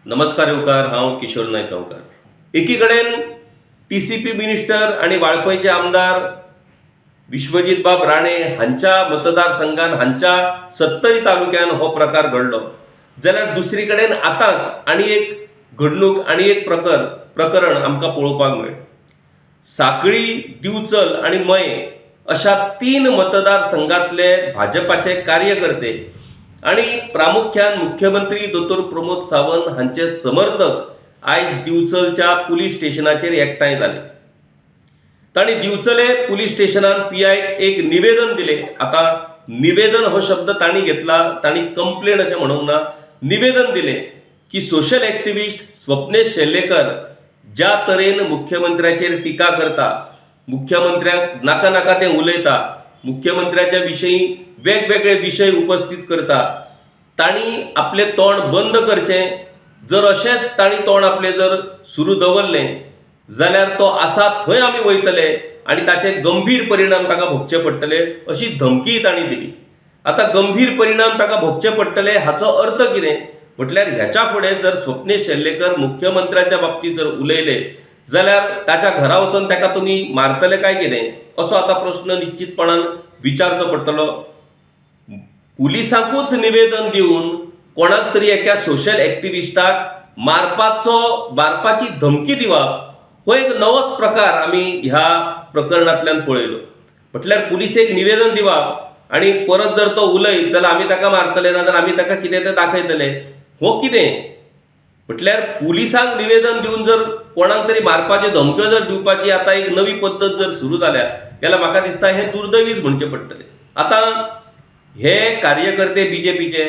नमस्कार येवकार, हांव किशोर नायक गांवकार। एकीकडेन टीसीपी मिनिस्टर आणि वाळपयचे आमदार विश्वजीत बाब राणे हांच्या मतदारसंघान हांच्या 70 तालुक्यान हो प्रकार घडलो, जाल्यार दुसरी कडेन आतांच आणि एक घडणूक आणि एक प्रकरण आमकां पळोवपाक मेळ्ळें। साखळी, दिवचल आणि मये अशा 3 मतदारसंघातले भाजपाचे कार्यकर्ते आणि प्रामुख्यान मुख्यमंत्री दोतोर प्रमोद सावंत हांचे समर्थक आयज दिवचलच्या पुलीस स्टेशनाचेर एकठांय जाले। तांणी दिवचले पुलीस स्टेशनान पीआयक एक निवेदन दिले। आता निवेदन हो शब्द तांणी घेतला, तांणी कंप्लेंट अशें म्हणूंक ना, निवेदन दिले की सोशल एक्टिविस्ट स्वप्नेश शेल्लेकर ज्या तरेन मुख्यमंत्र्याचेर टिका करता, मुख्यमंत्र्याक नाका नाका तें उलयता, मुख्यमंत्र्याच्या विशयी वेगवेगळे विषय उपस्थित करता, तांणी आपले तोंड बंद करचें। जर अशेंच तांणी तोंड आपले जर सुरू दवरलें जाल्यार तो आसा थंय आमी वयतले आनी ताचे गंभीर परिणाम ताका भोगचे पडटले अशी धमकी तांणी दिली। आता गंभीर परिणाम ताका भोगचे पडटले हाचो अर्थ कितें म्हटल्यार ह्याच्या फुडें जर स्वप्नेश शेल्लेकर मुख्यमंत्र्याच्या बाबतींत जर उलयले जाल्यार ताच्या घरा वचून ताका तुमी मारतले काय कितें असो आता प्रश्न निश्चितपणान विचारचो पडटलो। पुलिसांकूच निवेदन दिवन कोणाक तरी एका सोशल एक्टिविस्टाक मारपाची धमकी दिवप हो एक नवोच प्रकार आमी ह्या प्रकरणांतल्यान पळयलो। म्हटल्यार पुलिसेक निवेदन दिवप आणि परत जर तो उलयत जाल्यार आमी ताका मारतले, ना जाल्यार आमी ताका कितें तें दाखयतले, हो कितें? म्हटल्यार पुलिसांक निवेदन दिवन जर कोणाक तरी मारपाच्यो धमक्यो जर दिवपाची आता एक नवी पद्धत जर सुरू जाल्यार म्हाका दिसता हे दुर्दैवीच म्हणचे पडटले। आता हे कार्यकर्ते बीजेपीचे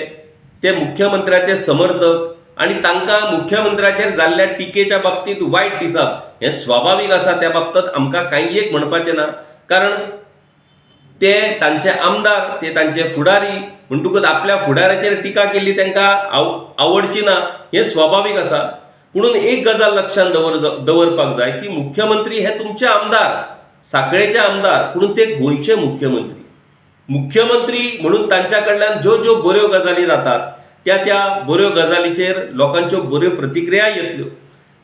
ते मुख्यमंत्र्याचे समर्थक आणि तांकां मुख्यमंत्र्याचेर जाल्ल्या टिकेच्या बाबतींत वायट दिसप हे स्वाभाविक आसा, त्या बाबतींत आमकां कांय एक म्हणपाचें ना, कारण ते तांचे आमदार, ते तांचे फुडारी म्हणटकूच आपल्या फुडाऱ्याचेर टिका केल्ली तांकां आवडची ना हे स्वाभाविक आसा। पुणून एक गजाल लक्षात दवरपाक जाय की मुख्यमंत्री हे तुमचे आमदार, साखळेचे आमदार, पुणून ते गोंयचे मुख्यमंत्री म्हणून तांच्या कडल्यान ज्यो बऱ्यो गजाली जातात त्या बऱ्यो गजालीचेर लोकांच्यो बऱ्यो प्रतिक्रिया येतल्यो,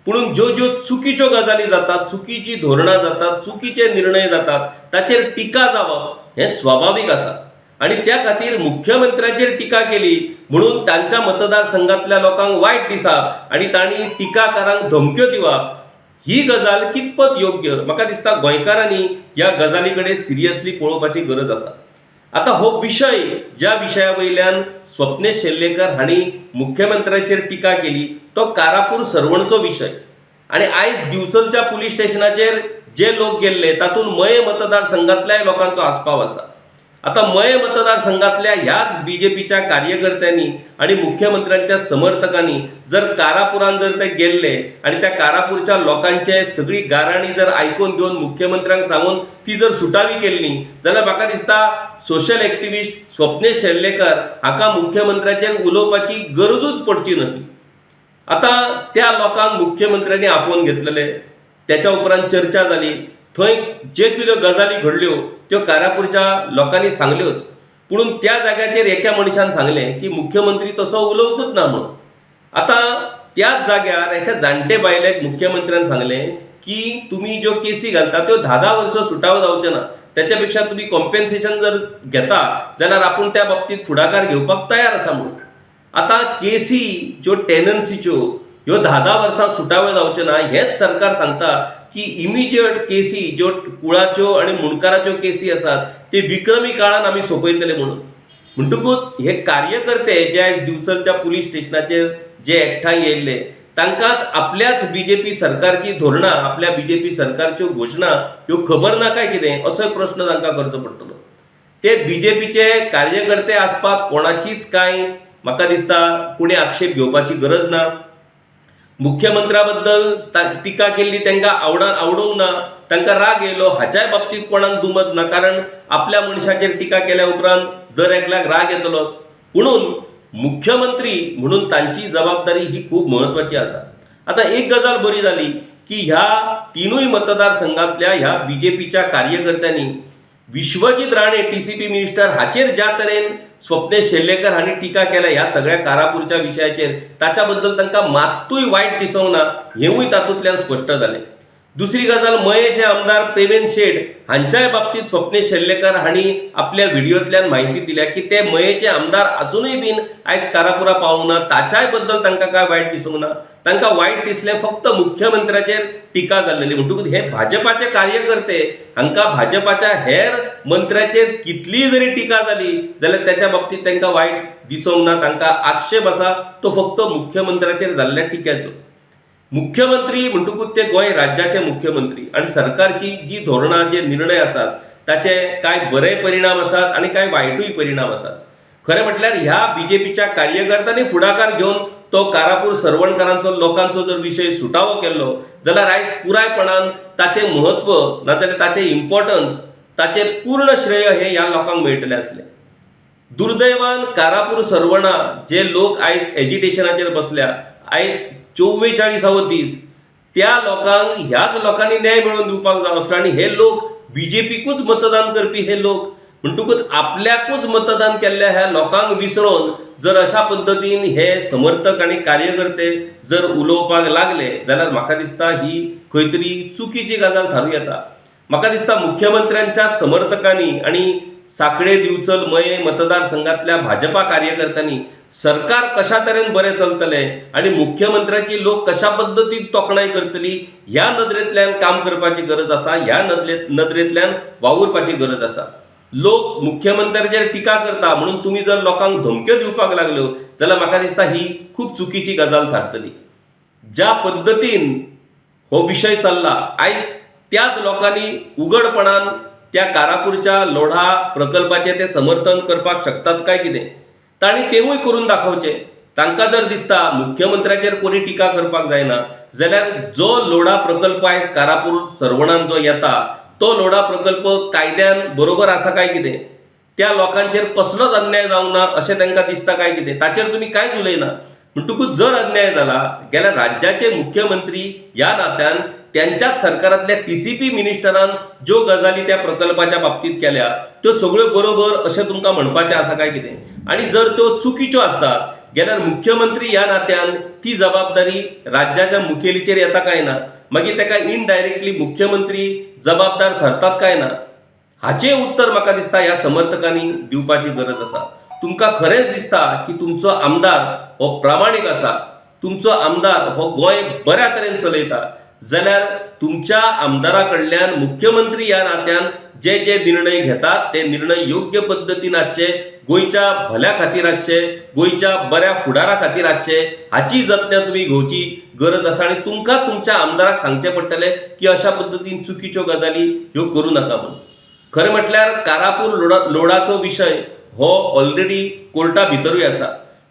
पुणून ज्यो चुकीच्यो गजाली जातात, चुकीची धोरणां जातात, चुकीचे निर्णय जातात ताचेर टिका जावप हे स्वाभाविक आसा। आणि त्या खातीर मुख्यमंत्र्याचेर टिका केली म्हणून तांच्या मतदारसंघातल्या लोकांक वायट दिसप आणि तांणी टिकाकारांक धमक्यो दिवप ही गजाल कितपत योग्य? म्हाका दिसता गोंयकारांनी ह्या गजाली कडेन सिरियसली पळोवपाची गरज आसा। आता हो विषय, ज्या विशया वयल्यान स्वप्नेश शेल्लेकर हांणी मुख्यमंत्र्याचेर टिका केली, तो कारापूर सरवणचो विषय। आणि आयज दिवचलच्या पुलीस स्टेशनाचेर जे लोक गेल्ले तातूंत मये मतदारसंघातल्या लोकांचो आस्पाव आसा। आता मये मतदारसंघातल्या ह्याच बीजेपीच्या कार्यकर्त्यांनी आणि मुख्यमंत्र्यांच्या समर्थकांनी जर कारापुरान जर ते गेल्ले आणि त्या कारापूरच्या लोकांचे सगळी गाराणी जर आयकून घेवन मुख्यमंत्र्यांक सांगून ती जर सुटावी केल्ली जाल्यार म्हाका दिसता सोशल एक्टिविस्ट स्वप्नेश शेल्लेकर हाका मुख्यमंत्र्याचेर उलोवपाची गरजूच पडची नासली। आता त्या लोकांक मुख्यमंत्र्यांनी आफोवन घेतलेले, त्याच्या उपरांत चर्चा जाली, थंय जे कितें गजाली घडल्यो त्यो कारापूरच्या लोकांनी सांगल्योच, पुणून त्या जाग्याचेर एका मनशान सांगलें की मुख्यमंत्री तसो उलोवंकूच ना म्हणून। आता त्याच जाग्यार एका जाणटे बायलेक मुख्यमंत्र्यान सांगलें की तुमी ज्यो केसी घालता त्यो 10 वर्सां सुटावो जावचे ना, त्याच्या पेक्षा तुमी कॉम्पेन्सेशन जर घेता जाल्यार आपूण त्या बाबतींत फुडाकार घेवपाक तयार आसा म्हणून। आता केसी ज्यो टेनन्सीच्यो ह्यो 10 वर्सां सुटाव्यो जावच्यो ना हेच सरकार सांगता की इमिजिएट केसी ज्यो कुळाच्यो आणि मुणकाराच्यो केसी आसात ते विक्रमी काळान आमी सोंपयतले म्हणून। म्हणटकूच हे कार्यकर्ते जे आयज दिवचलच्या पुलीस स्टेशनाचेर जे एकठांय येयल्ले तांकांच आपल्याच बीजेपी सरकारची धोरणां, आपल्या बीजेपी सरकारच्यो घोशणा ह्यो खबर ना काय कितें असो प्रश्न तांकां करचो पडटलो। ते बीजेपीचे कार्यकर्ते आसपात कोणाचीच कांय म्हाका दिसता कोणी आक्षेप घेवपाची गरज ना। मुख्यमंत्र्या बद्दल टिका केल्ली तांकां आवडूंक ना, तांकां राग येयलो हाच्याय बाबतींत कोणाक दुमत ना, कारण आपल्या मनशाचेर टिका केल्या उपरांत दर एकल्याक राग येतलोच। पुणून मुख्यमंत्री म्हणून तांची जबाबदारी ही खूब महत्वाची आसा। आता एक गजाल बरी जाली की ह्या 3 मतदारसंघातल्या ह्या बीजेपीच्या कार्यकर्त्यांनी विश्वजीत राणे टीसीपी मिनिस्टर हाचेर ज्या तरेन स्वप्नेश शेल्लेकर हांणी टिका केल्या ह्या सगळ्या कारापूरच्या विशयाचेर, ताच्या बद्दल मात्तूय वायट दिसूंक ना हेवूय तातूंतल्यान स्पश्ट जालें. दुसरी गजाल, मयेचे आमदार प्रेमेन शेट हांच्याय बाबतींत स्वप्नेश शेल्लेकर हांणी आपल्या व्हिडिओंतल्यान म्हायती दिल्या की ते मयेचे आमदार आसूनय बीन आयज कारापुरा पावूंक ना. ताच्याय बद्दल तांकां काय वायट दिसूंक ना. तांकां वायट दिसलें फक्त मुख्यमंत्र्याचेर टिका जाल्लेली. म्हणटकूच हे भाजपाचे कार्यकर्ते हांकां भाजपाच्या हेर मंत्र्याचेर कितलीय जरी टिका जाली जाल्यार त्याच्या बाबतींत तांकां वायट दिसूंक ना. तांकां आक्षेप आसा तो फक्त मुख्यमंत्र्याचेर जाल्ल्या टिकेचो. मुख्यमंत्री म्हणटकूच ते गोंय राज्याचे मुख्यमंत्री आणि सरकारची जी धोरणां जे निर्णय आसात ताचे काय बरे परिणाम आसात आणि काय वायटूय परिणाम आसात. खरें म्हटल्यार ह्या बीजेपीच्या कार्यकर्त्यांनी फुडाकार घेवन तो कारापूर सरवणकारांचो लोकांचो जर विशय सुटावो केल्लो जाल्यार आयज पुरायपणान ताचें म्हत्व नाजाल्यार ताचें इम्पॉर्टन्स ताचें पूर्ण श्रेय हे ह्या लोकांक मेळटलें आसलें. दुर्दैवान कारापूर सरवणा जे लोक आयज एजिटेशनाचेर बसल्या, आयज 44 दीस त्या लोकांक ह्याच लोकांनी न्याय मेळोवन दिवपाक जाय आसलो आणि हे लोक बीजेपीकूच मतदान करपी हे लोक म्हणटकूच आपल्याकूच मतदान केल्ल्या ह्या लोकांक विसरून जर अशा पद्दतीन हे समर्थक आणि कार्यकर्ते जर उलोवपाक लागले जाल्यार म्हाका दिसता ही खंय तरी चुकीची गजाल थारूं येता. म्हाका दिसता मुख्यमंत्र्यांच्या समर्थकांनी आणि साखळे दिवचल मये मतदारसंघातल्या भाजपा कार्यकर्त्यांनी सरकार कशा तरेन बरें चलतलें आणि मुख्यमंत्र्याची लोक कशा पद्दतीन तोखणाय करतली ह्या नदरेंतल्यान काम करपाची गरज आसा. ह्या नदरेंतल्यान वावुरपाची गरज आसा. लोक मुख्यमंत्र्याचेर टिका करता म्हणून तुम्ही जर लोकांक धमक्यो दिवपाक लागल्यो जाल्यार म्हाका दिसता ही खूब चुकीची गजाल थारतली. ज्या पद्दतीन हो विशय चल्ला आयज त्याच लोकांनी उघडपणान त्या कारापूरच्या लोढा प्रकल्पाचे ते समर्थन करपाक शकतात काय कितें तांणी तेवूय करून दाखोवचें. तांकां जर दिसता मुख्यमंत्र्याचेर कोणी टिका करपाक जायना जाल्यार जो लोढा प्रकल्प आयज कारापूर सरवणान जो येता तो लोढा प्रकल्प कायद्यान बरोबर आसा काय कितें, त्या लोकांचेर कसलोच अन्याय जावंक ना अशें तांकां दिसता काय कितें, ताचेर तुमी कांयच उलयना. म्हणटकूच जर अन्याय जाला जाल्यार राज्याचे मुख्यमंत्री ह्या नात्यान त्यांच्याच सरकारातल्या टीसीपी मिनिस्टरान ज्यो गजाली त्या प्रकल्पाच्या बाबतीत केल्या त्यो सगळ्यो बरोबर अशें तुमकां म्हणपाचें आसा काय कितें. आणि जर त्यो चुकीच्यो आसतात जाल्यार मुख्यमंत्री ह्या नात्यान ती जबाबदारी राज्याच्या मुखेलीचेर येता काय ना, मागीर ताका इनडायरेक्टली मुख्यमंत्री जबाबदार ठरतात काय ना, हाचें उत्तर म्हाका दिसता ह्या समर्थकांनी दिवपाची गरज आसा. तुमकां खरेंच दिसता की तुमचो आमदार हो प्रामाणीक आसा, तुमचो आमदार हो गोंय बऱ्या तरेन चलयता जाल्यार तुमच्या आमदारा कडल्यान मुख्यमंत्री ह्या नात्यान जे जे निर्णय घेतात ते निर्णय योग्य पद्दतीन आसचे, गोंयच्या भल्या खातीर आसचे, गोंयच्या बऱ्या फुडारा खातीर आसचे हाची जतनाय तुमी घेवची गरज आसा. आणि तुमकां तुमच्या आमदाराक सांगचें पडटलें की अशा पद्दतीन चुकीच्यो गजाली ह्यो करूं नाका म्हणून. खरें म्हटल्यार कारापूर लोडाचो विशय हो ऑलरेडी कोर्टा भितरूय आसा.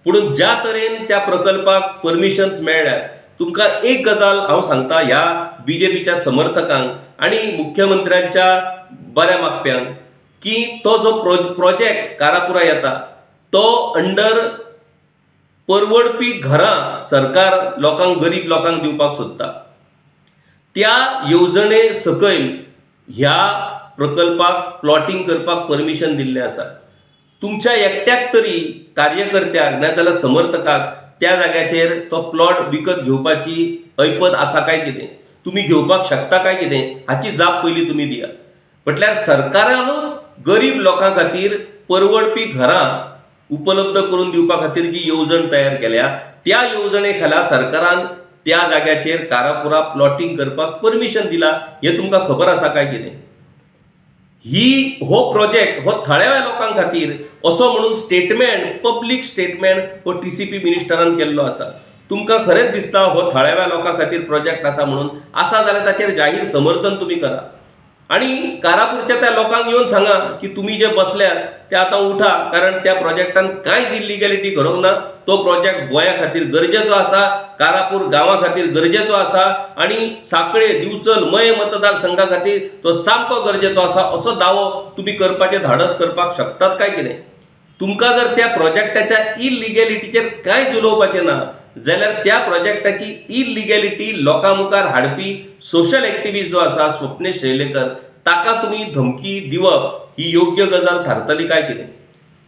पूण ज्या तरेन त्या प्रकल्पाक परमिशन्स मेळ्ळ्यात तुमकां एक गजाल हांव सांगता ह्या बीजेपीच्या समर्थकांक आणि मुख्यमंत्र्यांच्या बऱ्या मागप्यांक की तो जो प्रोजेक्ट कारापुरा येता तो अंडर परवडपी घरां सरकार लोकांक गरीब लोकांक दिवपाक सोदता. त्या येवजणे सकयल ह्या प्रकल्पाक प्लॉटिंग करपाक परमिशन दिल्लें आसा. तुमच्या एकट्याक तरी कार्यकर्त्याक नाजाल्यार समर्थकाक त्या जाग्याचेर तो प्लॉट विकत घेवपाची ऐपत आसा काय कितें, तुम्ही घेवपाक शकता काय कितें हाची जाप पयली तुम्ही दिया. म्हटल्यार सरकारानूच गरीब लोकां खातीर परवडपी घरां उपलब्ध करून दिवपा खातीर जी येवजण तयार केल्या त्या येवजणे खाला सरकारान त्या जाग्याचेर कारापुरा प्लॉटिंग करपाक परमिशन दिला हे तुमकां खबर आसा काय कितें. हो प्रोजेक्ट हो थळाव्या लोकां खातीर असो म्हणून स्टेटमेंट पब्लीक स्टेटमेंट हो टीसीपी मिनिस्टरान केल्लो आसा. तुमकां खरेंच दिसता हो थळाव्या लोकां खातीर प्रोजेक्ट आसा म्हणून आसा जाल्यार ताचेर जाहीर समर्थन तुमी करा आणि कारापूरच्या त्या लोकांक येवन सांगा की तुम्ही जे बसल्यात ते आता उठा, कारण त्या प्रोजेक्टान कांयच इलिगॅलिटी घडोवंक ना. तो प्रोजेक्ट गोंया खातीर गरजेचो आसा, कारापूर गांवा खातीर गरजेचो आसा आणि साखळे दिवचल मये मतदारसंघा खातीर तो सामको गरजेचो आसा असो दावो तुम्ही करपाचें धाडस करपाक शकतात काय कितें. तुमकां जर त्या प्रोजेक्टाच्या इलिगॅलिटीचेर कांयच उलोवपाचें ना जाल्यार त्या प्रोजेक्टाची इलिगॅलिटी लोकां मुखार हाडपी सोशल एक्टिविस्ट जो आसा स्वप्नेश शेल्लेकर ताका तुम्ही धमकी दिवप ही योग्य गजाल थारतली काय कितें?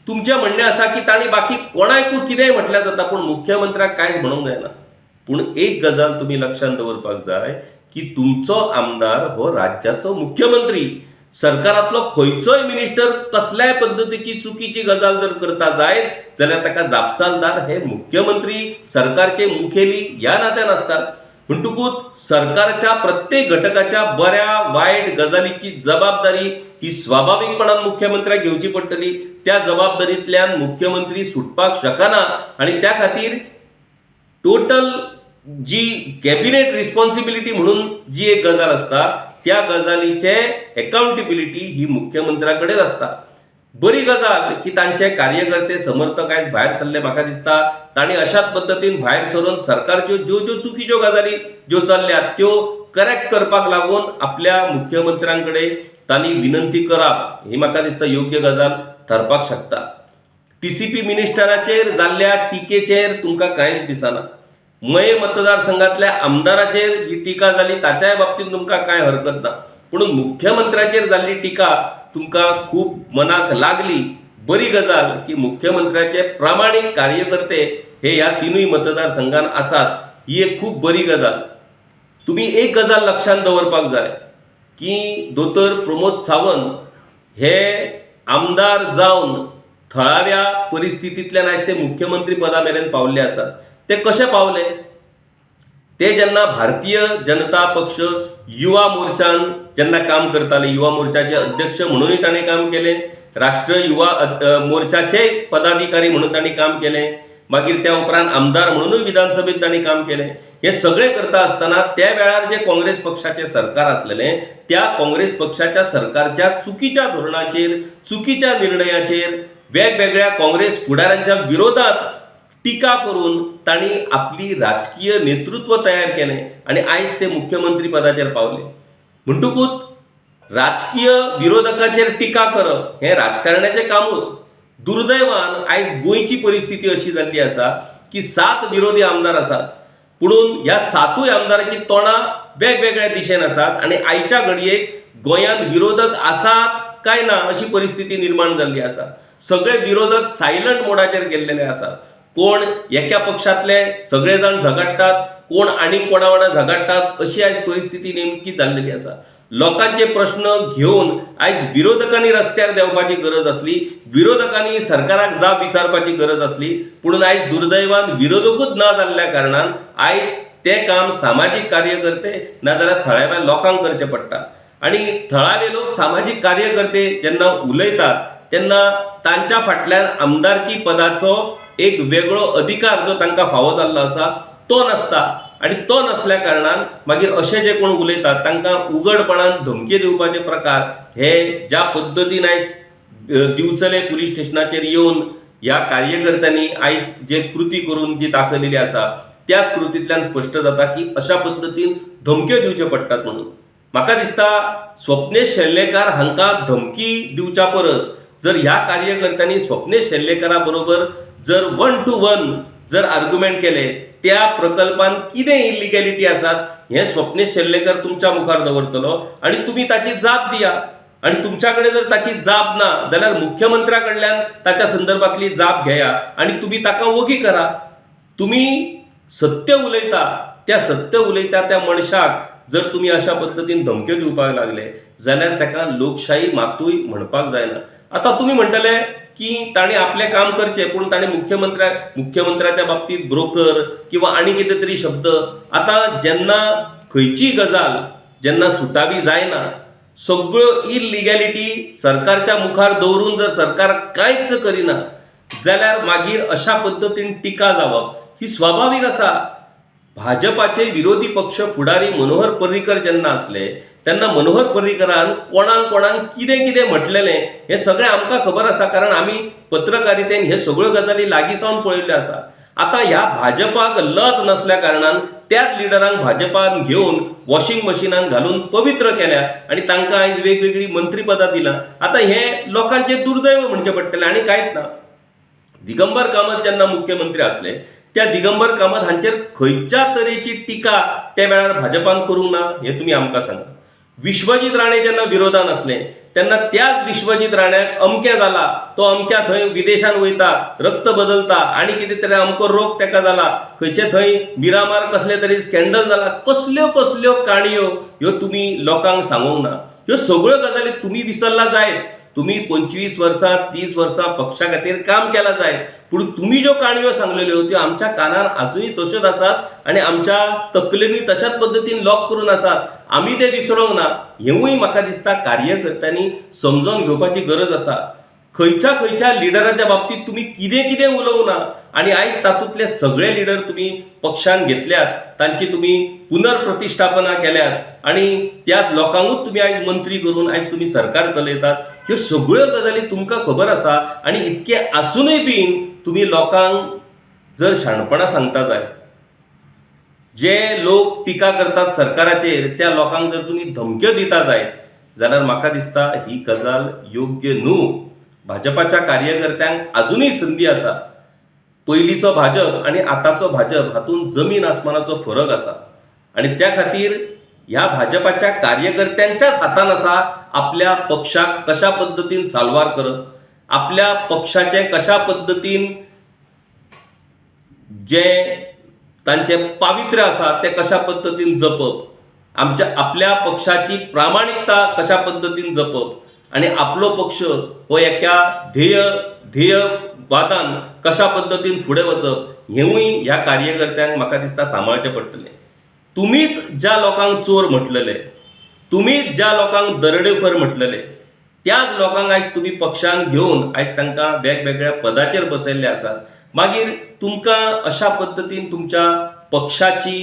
तुमचें म्हणणें आसा की तांणी बाकी कोणाकूय कितेंय म्हटल्यार जाता पूण मुख्यमंत्र्याक कांयच म्हणूंक जायना. पूण एक गजाल तुम्ही लक्षात दवरपाक जाय की तुमचो आमदार हो राज्याचो मुख्यमंत्री. सरकारांतलो खंयचोय मिनिस्टर कसल्याय पद्धतीची चुकीची गजाल जर करता जायत जाल्यार ताका जापसालदार हे मुख्यमंत्री, सरकारचे मुखेली ह्या नात्यान आसतात. म्हणटकूच सरकारच्या प्रत्येक घटकाच्या बऱ्या वायट गजालीची जबाबदारी ही स्वाभाविकपणान मुख्यमंत्र्याक घेवची पडटली. त्या जबाबदारींतल्यान मुख्यमंत्री सुटपाक शकना आणि त्या खातीर टोटल जी कॅबिनेट रिस्पॉन्सिबिलिटी म्हणून जी एक गजाल असता त्या गजालीचे अकाउंटेबिलिटी ही मुख्यमंत्र्याकडेच असता. बरी गजाल की तांचे कार्यकर्ते समर्थक आयज भायर सरले. म्हाका दिसता तांणी अशाच पद्धतीन भायर सरून सरकारच्यो ज्यो ज्यो चुकीच्यो गजाली ज्यो चल्ल्यात त्यो करेक्ट करपाक लागून आपल्या मुख्यमंत्र्यांकडे तांणी विनंती करप ही म्हाका दिसता योग्य गजाल ठरपाक शकता. टीसीपी मिनिस्टराचेर जाल्ल्या टिकेचेर तुमकां कांयच दिसना. मये मतदारसंघातल्या आमदाराचेर जी टिका जाली ताच्याय बाबतींत तुमकां कांय हरकत ना. पूण मुख्यमंत्र्याचेर जाल्ली टिका तुमकां खूब मनाक लागली. बरी गजाल की मुख्यमंत्र्याचे प्रामाणीक कार्यकर्ते हे ह्या तिनूय मतदारसंघात आसात ही एक खूब बरी गजाल. तुम्ही एक गजाल लक्षात दवरपाक जाय की दोतोर प्रमोद सावंत हे आमदार जावन थळाव्या परिस्थितींतल्यान आयज ते मुख्यमंत्री पदा मेरेन पावल्ले आसात. ते कशे पावले? ते जेन्ना भारतीय जनता पक्ष युवा मोर्चान जेन्ना काम करताले, युवा मोर्चाचे अध्यक्ष म्हणूनय ताणें काम केलें, राष्ट्रीय युवा मोर्चाचे पदाधिकारी म्हणून ताणें काम केलें, मागीर त्या उपरांत आमदार म्हणूनय विधानसभेत ताणें काम केलें. हे सगळें करता आसतना त्या वेळार जे काँग्रेस पक्षाचे सरकार आसलेलें त्या काँग्रेस पक्षाच्या सरकारच्या चुकीच्या धोरणाचेर, चुकीच्या निर्णयाचेर वेगवेगळ्या काँग्रेस फुडाऱ्यांच्या विरोधात टिका करून तांणी आपली राजकीय नेतृत्व तयार केलें आणि आयज ते मुख्यमंत्री पदाचेर पावले. म्हणटकूच राजकीय विरोधकाचेर टिका करप हें राजकारण्याचें कामूच. दुर्दैवान आयज गोंयची परिस्थिती अशी जाल्ली आसा की 7 विरोधी आमदार आसात, पुणून ह्या 7 आमदारांची तोंडां वेगवेगळ्या दिशेन आसात आणि आयच्या घडयेक गोंयांत विरोधक आसात काय ना अशी परिस्थिती निर्माण जाल्ली आसा. सगळे विरोधक सायलंट मोडाचेर गेल्लेले आसात. कोण एका पक्षातले सगळे जाण झगडटात, कोण आनी कोणा वांगडा झगडटात अशी आयज परिस्थिती नेमकी जाल्लेली आसा. लोकांचे प्रश्न घेवन आयज विरोधकांनी रस्त्यार देवपाची गरज आसली, विरोधकांनी सरकाराक जाप विचारपाची गरज आसली. पूण आयज दुर्दैवान विरोधकूच ना जाल्ल्या कारणान आयज ते काम सामाजीक कार्यकर्ते नाजाल्यार थळाव्या लोकांक करचें पडटा. आणि थळावे लोक सामाजीक कार्यकर्ते जेन्ना उलयतात तेन्ना तांच्या फाटल्यान आमदारकी पदाचो एक वेगळो अधिकार जो तांकां फावो जाल्लो आसा तो नासता. आणि तो नसल्या कारणान मागीर अशे जे कोण उलयतात तांकां उघडपणान धमकी दिवपाचे प्रकार हे ज्या पद्दतीन आयज दिवचले पुलीस स्टेशनाचेर येवन ह्या कार्यकर्त्यांनी आयज जे कृती करून जी दाखयलेली आसा त्याच कृतींतल्यान स्पश्ट जाता की अशा पद्दतीन धमक्यो दिवच्यो पडटात म्हणून. म्हाका दिसता स्वप्नेश शेल्लेकार हांकां धमकी दिवच्या परस जर ह्या कार्यकर्त्यांनी स्वप्नेश शेल्लेकारा बरोबर जर 1 to 1 जर आर्ग्युमेंट केले, त्या प्रकल्पान कितें इलिगॅलिटी आसात हें स्वप्नेश शेल्लेकर तुमच्या मुखार दवरतलो आणि तुम्ही ताची जाप दिया. आणि तुमच्याकडे जर ताची जाप ना जाल्यार मुख्यमंत्र्या कडल्यान ताच्या संदर्भातली जाप घेया आणि तुम्ही ताका वगी करा. तुम्ही सत्य उलयता, त्या सत्य उलयता त्या मनशाक जर तुम्ही अशा पद्धतीन धमक्यो दिवपाक लागले जाल्यार ताका लोकशाही मातूय म्हणपाक जायना. आता तुम्ही म्हणटले की ताणें आपलें काम करचें पूण ताणें मुख्यमंत्र्याच्या बाबतींत ब्रोकर किंवा आनी कितें तरी शब्द. आता जेन्ना खंयची गजाल जेन्ना सुटावी जायना, सगळ्यो इलिगॅलिटी सरकारच्या मुखार दवरून जर सरकार कांयच करिना जाल्यार मागीर अशा पद्धतीन टिका जावप ही स्वाभाविक आसा. भाजपाचे विरोधी पक्ष फुडारी मनोहर पर्रीकर जेन्ना असले तेन्ना मनोहर पर्रीकरान कोणाक कितें कितें म्हटलेलें हें सगळें आमकां खबर आसा, कारण आमी पत्रकारितेन हे सगळ्यो गजाली लागीं सावन पळयल्ल्यो आसा. आता ह्या भाजपाक लज नसल्या कारणान त्याच लिडरांक भाजपान घेवन वॉशिंग मशिनान घालून पवित्र केल्या आणि तांकां आयज वेगवेगळी मंत्रीपदां दिलां. आता हें लोकांचें दुर्दैव म्हणचें पडटलें आनी कांयच ना. दिगंबर कामत जेन्ना मुख्यमंत्री आसले त्या दिगंबर कामत हांचेर खंयच्या तरेची टिका त्या वेळार भाजपान करूंक ना हें तुमी आमकां सांगा. विश्वजीत राणे जेन्ना विरोधान असले तेन्ना त्याच विश्वजीत राण्याक अमके जाला, तो अमक्या थंय विदेशान वयता, रक्त बदलता आनी कितें तरी अमको रोग तेका जाला, खंयचे थंय मिरामार कसले तरी स्कॅन्डल जाला. कसल्यो कसल्यो काणयो ह्यो तुमी लोकांक सांगूंक ना. ह्यो सगळ्यो गजाली तुमी विसरला जायत. तुम्ही 25 वर्सां 30 वर्सां पक्षा खातीर काम केला जायत, पूण तुम्ही ज्यो काणयो सांगलेल्यो त्यो आमच्या कानार अजूनही तश्योच आसात आनी आमच्या तकलेनी तशाच पद्दतीन लॉक करून आसात. आमी ते विसरूंक ना. हेवूय म्हाका दिसता कार्यकर्त्यांनी समजून घेवपाची गरज आसा. खंयच्या खंयच्या लिडराच्या बाबतीत तुम्ही कितें कितें उलोवंक ना आनी आयज तातूंतले सगळे लिडर तुम्ही पक्षान घेतल्यात, तांची तुम्ही पुनर्प्रतिष्ठापना केल्यात आनी त्याच लोकांकूच तुम्ही आयज मंत्री करून आयज तुम्ही सरकार चलयतात. ह्यो सगळ्यो गजाली तुमकां खबर आसा आनी इतके आसूनय बीन तुम्ही लोकांक जर शाणपणां सांगता जायत, जे लोक टिका करतात सरकाराचेर त्या लोकांक जर तुम्ही धमक्यो दिता जायत जाल्यार म्हाका दिसता ही गजाल योग्य न्हू. भाजपाच्या कार्यकर्त्यांक अजूनही संधी आसा. पयलींचो भाजप आनी आतांचो भाजप हातूंत जमीन आसमानाचो फरक आसा आनी त्या खातीर ह्या भाजपाच्या कार्यकर्त्यांच्याच हातान आसा आपल्या पक्षाक कशा पद्दतीन साल्वार करप, आपल्या पक्षाचे कशा पद्दतीन जे तांचे पावित्र्य आसा ते कशा पद्दतीन जपप, आपल्या पक्षाची प्रामाणिकता कशा पद्दतीन जपप आणि आपलो पक्ष हो एका ध्येयवादान कशा पद्दतीन फुडें वचप, हेवूय ह्या कार्यकर्त्यांक म्हाका दिसता सांबाळचें पडटलें. तुम्हीच ज्या लोकांक चोर म्हटलेले, तुम्हीच ज्या लोकांक दरोडेखोर म्हटलेले, त्याच लोकांक आयज तुम्ही पक्षान घेवन आयज तांकां वेगवेगळ्या पदाचेर बसयल्ले आसात. मागीर तुमकां अशा पद्दतीन तुमच्या पक्षाची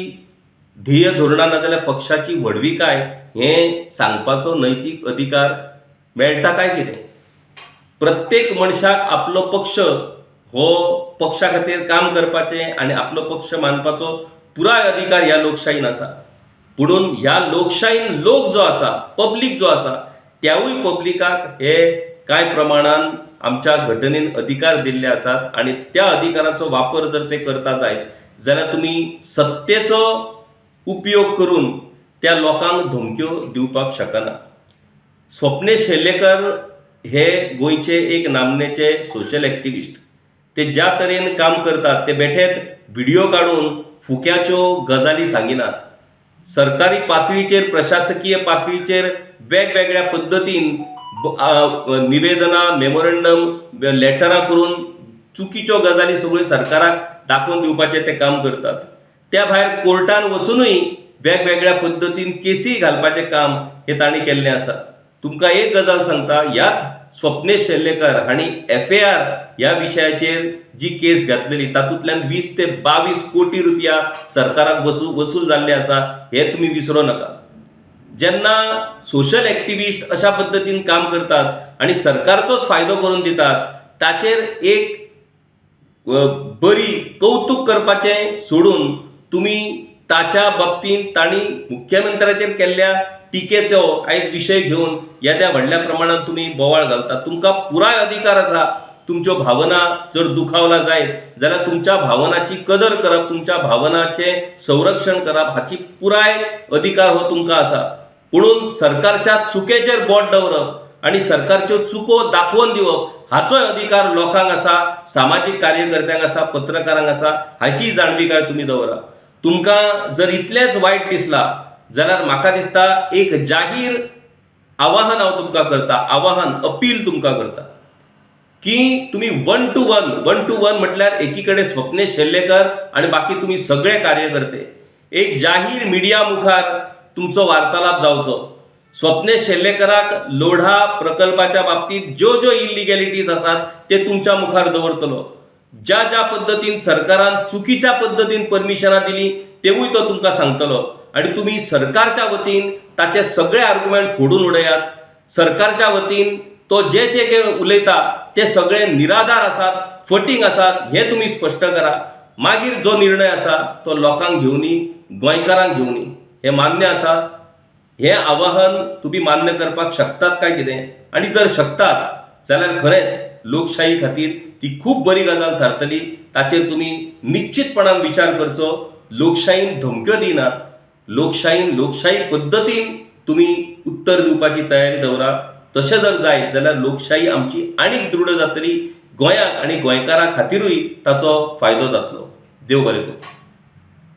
ध्येय धोरणां नाजाल्यार पक्षाची व्हडविकाय हें सांगपाचो नैतीक अधिकार मेळटा काय कितें? प्रत्येक मनशाक आपलो पक्ष हो पक्षा खातीर काम करपाचें आनी आपलो पक्ष मानपाचो पुराय अधिकार ह्या लोकशायेन आसा. पुणून ह्या लोकशायेन लोक जो आसा, पब्लीक जो आसा, त्यावूय पब्लिकाक हे कांय प्रमाणान आमच्या घटनेन अधिकार दिल्ले आसात आनी त्या अधिकाराचो वापर जर ते करता जायत जाल्यार तुम्ही सत्तेचो उपयोग करून त्या लोकांक धमक्यो दिवपाक शकना. स्वप्नेश शेल्लेकर हे गोंयचे एक नामनेचे सोशल एक्टिविस्ट. ते ज्या तरेन काम करतात ते बेठेत व्हिडिओ काडून फुक्याच्यो गजाली सांगिनात. सरकारी पातळीचेर, प्रशासकीय पातळीचेर वेगवेगळ्या पद्दतीन निवेदनां, मेमोरंडम, लेटरां करून चुकीच्यो गजाली सगळ्यो सरकाराक दाखोवन दिवपाचें ते काम करतात. त्या भायर कोर्टान वचूनय वेगवेगळ्या पद्दतीन केसी घालपाचें काम हे तांणी केल्लें आसा. तुमकां एक गजाल सांगता, ह्याच स्वप्नेश शेल्लेकर हांणी FAR ह्या विशयाचेर जी केस घातलेली तातूंतल्यान 20 ते 22 कोटी रुपया सरकाराक वसूल जाल्ले आसा, हे तुम्ही विसरूं नका. जेन्ना सोशल एक्टिविस्ट अशा पद्दतीन काम करतात आणि सरकारचोच फायदो करून दितात, ताचेर एक बरी कौतुक करपाचें सोडून तुम्ही ताच्या बाबतींत तांणी मुख्यमंत्र्याचेर केल्ल्या टिकेचो आयज विशय घेवन येद्या व्हडल्या प्रमाणात तुम्ही बोवाळ घालतात. तुमकां पुराय अधिकार आसा. तुमच्यो भावना जर दुखावला जायत जाल्यार तुमच्या भावनाची कदर करप, तुमच्या भावनाचे संरक्षण करप हाची पुराय अधिकार हो तुमकां आसा. पुणून सरकारच्या चुकेचेर बोट दवरप आणि सरकारच्यो चुको दाखोवन दिवप हाचोय अधिकार लोकांक आसा, सामाजीक कार्यकर्त्यांक आसा, पत्रकारांक आसा. हाची जाणविकाय तुम्ही दवरा. तुमकां जर इतलेंच वायट दिसला जाल्यार म्हाका दिसता एक जाहीर आवाहन हांव तुमकां करता, अपील तुमकां करता की तुम्ही 1 to 1 म्हटल्यार एकीकडे स्वप्नेश शेल्लेकर आणि बाकी तुम्ही सगळे कार्यकर्ते एक जाहीर मिडिया मुखार तुमचो वार्तालाप जावचो. स्वप्नेश शेल्लेकराक लोढा प्रकल्पाच्या बाबतीत ज्यो ज्यो इलिगॅलिटीज आसात ते तुमच्या मुखार दवरतलो. ज्या ज्या पद्दतीन सरकारान चुकीच्या पद्दतीन परमिशनां दिली तेवूय तो तुमकां सांगतलो आणि तुम्ही सरकारच्या वतीन ताचे सगळे आर्ग्युमेंट फोडून उडयात. सरकारच्या वतीन तो जे जे उलयता ते सगळे निराधार आसात, फटींग आसात हे तुम्ही स्पश्ट करा. मागीर जो निर्णय आसा तो लोकांक घेवनी, गोंयकारांक घेवनी. हे मान्य आसा? हे आवाहन तुम्ही मान्य करपाक शकतात काय कितें? आणि जर शकतात जाल्यार खरेंच लोकशाही खातीर ती खूप बरी गजाल थारतली. ताचेर तुम्ही निश्चितपणान विचार करचो. लोकशाहीन धमक्यो दिनात. लोकशाही पद्दतीन तुम्ही उत्तर दिवपाची तयारी दवरा. तशें जर जायत जाल्यार लोकशाही आमची आनीक दृढ जातली. गोंयाक आनी गोंयकारां खातीरूय ताचो फायदो जातलो. देव बरें करूं.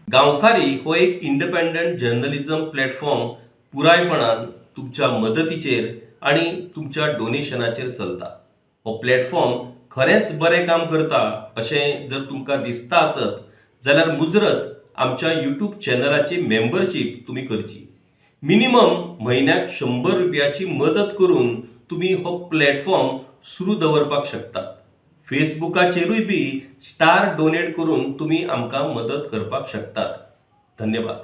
गांवकारी हो एक इंडिपेंडंट जर्नलिझम प्लॅटफॉर्म पुरायपणान तुमच्या मदतीचेर आणि तुमच्या डोनेशनाचेर चलता. हो प्लॅटफॉर्म खरेंच बरें काम करता अशें जर तुमकां दिसता आसत जाल्यार मुजरत आमच्या यूट्यूब चॅनलाची मेंबरशीप तुमी करची. मिनिमम म्हयन्याक 100 रुपयाची मदत करून तुमी हो प्लॅटफॉर्म सुरू दवरपाक शकतात. फेसबुकाचेरूय बी स्टार डोनेट करून तुमी आमकां मदत करपाक शकतात. धन्यवाद.